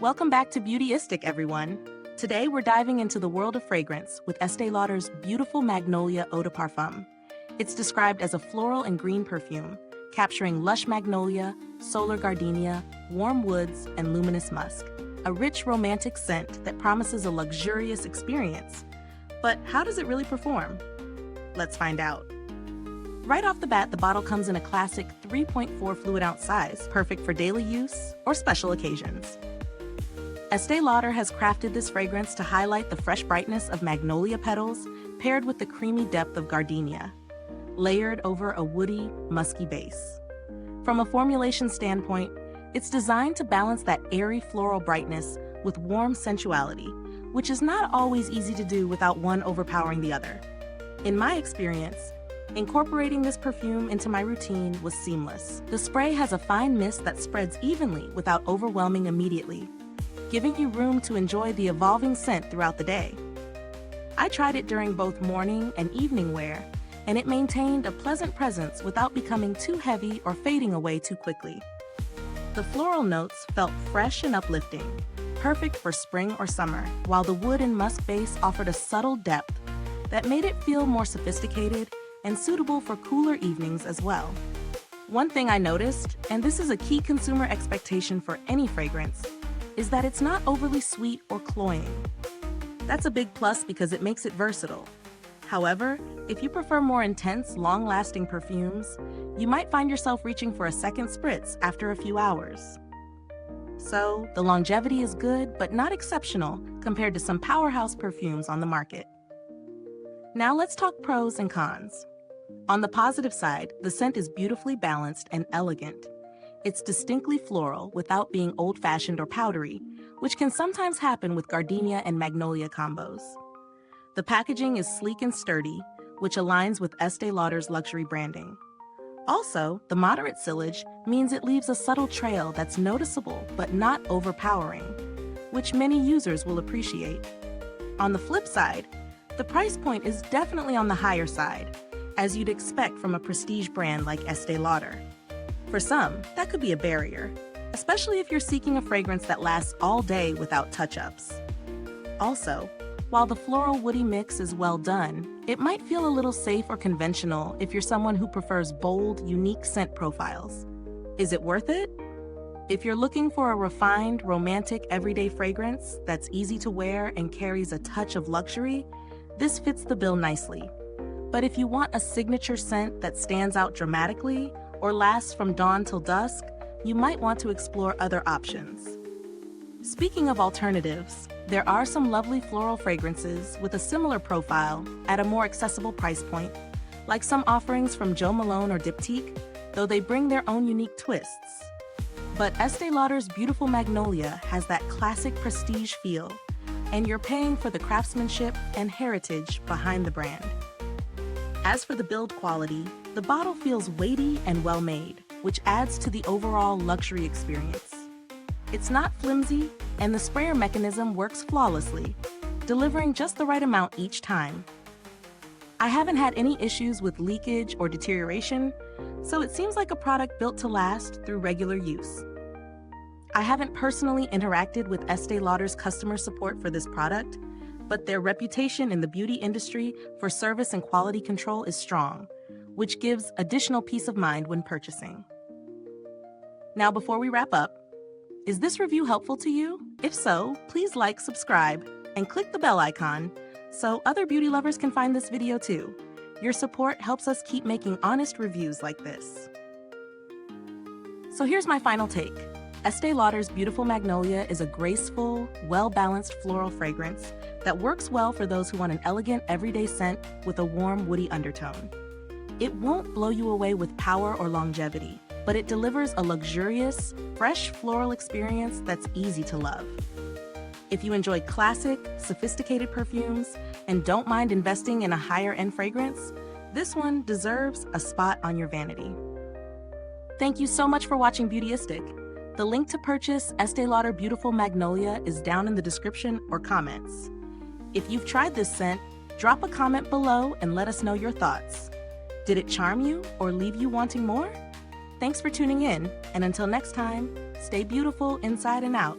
Welcome back to Beautyistic, everyone. Today we're diving into the world of fragrance with Estée Lauder's Beautiful Magnolia Eau de Parfum. It's described as a floral and green perfume, capturing lush magnolia, solar gardenia, warm woods, and luminous musk. A rich, romantic scent that promises a luxurious experience. But how does it really perform? Let's find out. Right off the bat, the bottle comes in a classic 3.4 fluid ounce size, perfect for daily use or special occasions. Estée Lauder has crafted this fragrance to highlight the fresh brightness of magnolia petals paired with the creamy depth of gardenia, layered over a woody, musky base. From a formulation standpoint, it's designed to balance that airy floral brightness with warm sensuality, which is not always easy to do without one overpowering the other. In my experience, incorporating this perfume into my routine was seamless. The spray has a fine mist that spreads evenly without overwhelming immediately, giving you room to enjoy the evolving scent throughout the day. I tried it during both morning and evening wear, and it maintained a pleasant presence without becoming too heavy or fading away too quickly. The floral notes felt fresh and uplifting, perfect for spring or summer, while the wood and musk base offered a subtle depth that made it feel more sophisticated and suitable for cooler evenings as well. One thing I noticed, and this is a key consumer expectation for any fragrance, is that it's not overly sweet or cloying. That's a big plus because it makes it versatile. However, if you prefer more intense, long-lasting perfumes, you might find yourself reaching for a second spritz after a few hours. So, the longevity is good, but not exceptional compared to some powerhouse perfumes on the market. Now let's talk pros and cons. On the positive side, the scent is beautifully balanced and elegant. It's distinctly floral without being old-fashioned or powdery, which can sometimes happen with gardenia and magnolia combos. The packaging is sleek and sturdy, which aligns with Estée Lauder's luxury branding. Also, the moderate sillage means it leaves a subtle trail that's noticeable but not overpowering, which many users will appreciate. On the flip side, the price point is definitely on the higher side, as you'd expect from a prestige brand like Estée Lauder. For some, that could be a barrier, especially if you're seeking a fragrance that lasts all day without touch-ups. Also, while the floral woody mix is well done, it might feel a little safe or conventional if you're someone who prefers bold, unique scent profiles. Is it worth it? If you're looking for a refined, romantic, everyday fragrance that's easy to wear and carries a touch of luxury, this fits the bill nicely. But if you want a signature scent that stands out dramatically or lasts from dawn till dusk, you might want to explore other options. Speaking of alternatives, there are some lovely floral fragrances with a similar profile at a more accessible price point, like some offerings from Jo Malone or Diptyque, though they bring their own unique twists. But Estée Lauder's Beautiful Magnolia has that classic prestige feel, and you're paying for the craftsmanship and heritage behind the brand. As for the build quality, the bottle feels weighty and well-made, which adds to the overall luxury experience. It's not flimsy, and the sprayer mechanism works flawlessly, delivering just the right amount each time. I haven't had any issues with leakage or deterioration, so it seems like a product built to last through regular use. I haven't personally interacted with Estée Lauder's customer support for this product, but their reputation in the beauty industry for service and quality control is strong, which gives additional peace of mind when purchasing. Now, before we wrap up, is this review helpful to you? If so, please like, subscribe, and click the bell icon so other beauty lovers can find this video too. Your support helps us keep making honest reviews like this. So here's my final take. Estée Lauder's Beautiful Magnolia is a graceful, well-balanced floral fragrance that works well for those who want an elegant, everyday scent with a warm, woody undertone. It won't blow you away with power or longevity, but it delivers a luxurious, fresh floral experience that's easy to love. If you enjoy classic, sophisticated perfumes and don't mind investing in a higher-end fragrance, this one deserves a spot on your vanity. Thank you so much for watching Beautyistic. The link to purchase Estée Lauder Beautiful Magnolia is down in the description or comments. If you've tried this scent, drop a comment below and let us know your thoughts. Did it charm you or leave you wanting more? Thanks for tuning in, and until next time, stay beautiful inside and out.